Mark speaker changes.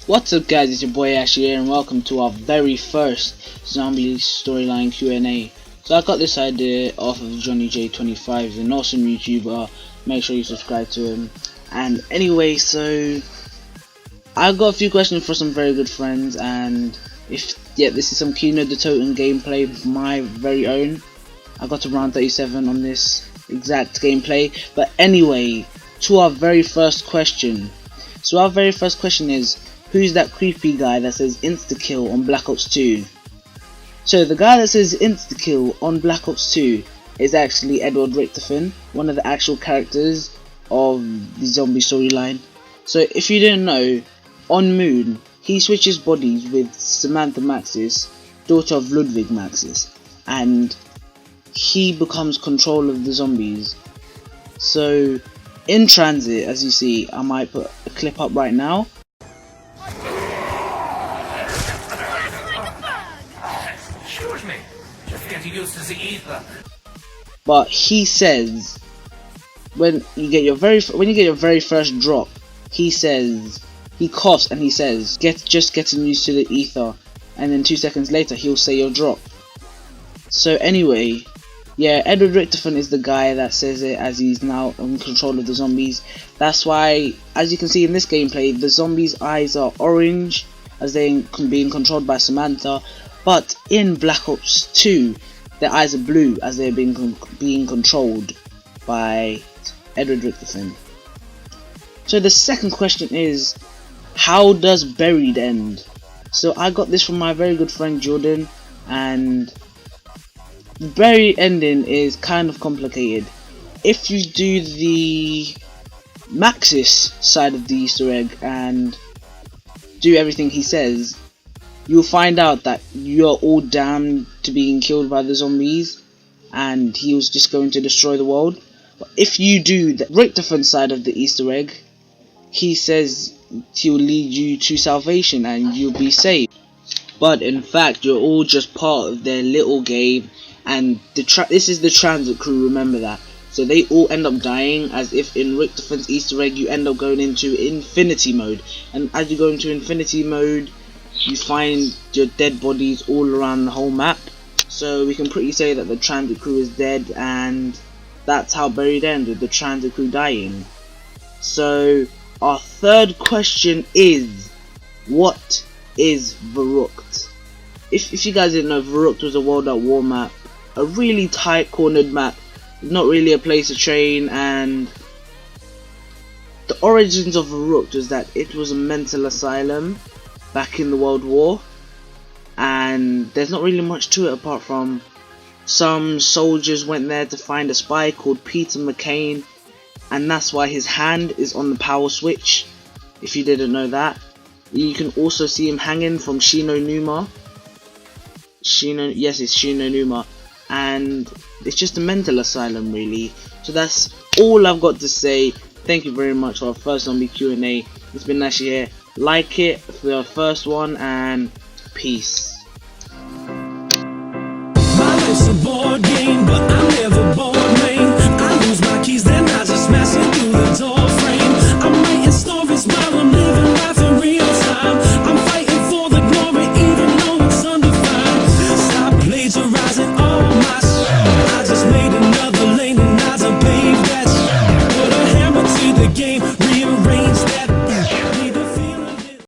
Speaker 1: What's up guys, it's your boy Ash here and welcome to our very first zombie storyline Q&A. So I got this idea off of Johnny J25, an awesome YouTuber. Make sure you subscribe to him. And anyway, so I got a few questions for some very good friends, and this is some Kino the Totem gameplay, my very own. I got to round 37 on this exact gameplay. But anyway, to our very first question. So our very first question is, who's that creepy guy that says insta-kill on Black Ops 2? So the guy that says insta-kill on Black Ops 2 is actually Edward Richtofen, one of the actual characters of the zombie storyline. So if you didn't know, on Moon, he switches bodies with Samantha Maxis, daughter of Ludwig Maxis, and he becomes control of the zombies. So in transit, as you see, I might put a clip up right now.
Speaker 2: Excuse me, just getting used to the ether.
Speaker 1: But he says, when you get your very first drop, he coughs and he says, just getting used to the ether, and then 2 seconds later he'll say your drop. So anyway, yeah, Edward Richtofen is the guy that says it, as he's now in control of the zombies. That's why, as you can see in this gameplay, the zombies' eyes are orange as they're being controlled by Samantha, but in Black Ops 2 their eyes are blue as they're being controlled by Edward Richtofen. So the second question is, how does Buried end? So I got this from my very good friend Jordan, and the Buried ending is kind of complicated. If you do the Maxis side of the Easter egg and do everything he says, you'll find out that you're all damned to being killed by the zombies and he was just going to destroy the world. But if you do the Richtofen side of the Easter egg, he says he will lead you to salvation and you'll be saved. But in fact, you're all just part of their little game, and this is the transit crew, remember that. So they all end up dying, as if in Richtofen's Easter egg you end up going into infinity mode, and as you go into infinity mode you find your dead bodies all around the whole map. So we can pretty say that the transit crew is dead, and that's how Buried ends, with the transit crew dying. So our third question is, what is Verrucht? If you guys didn't know, Verrucht was a World at War map, a really tight cornered map, not really a place to train, and the origins of Verrucht was that it was a mental asylum back in the World War, and there's not really much to it apart from some soldiers went there to find a spy called Peter McCain, and that's why his hand is on the power switch, if you didn't know that. You can also see him hanging from Shino Numa. Yes, it's Shino Numa, and it's just a mental asylum really. So that's all I've got to say. Thank you very much for our first zombie Q&A. It's been Nash here. Like it for the first one, and peace.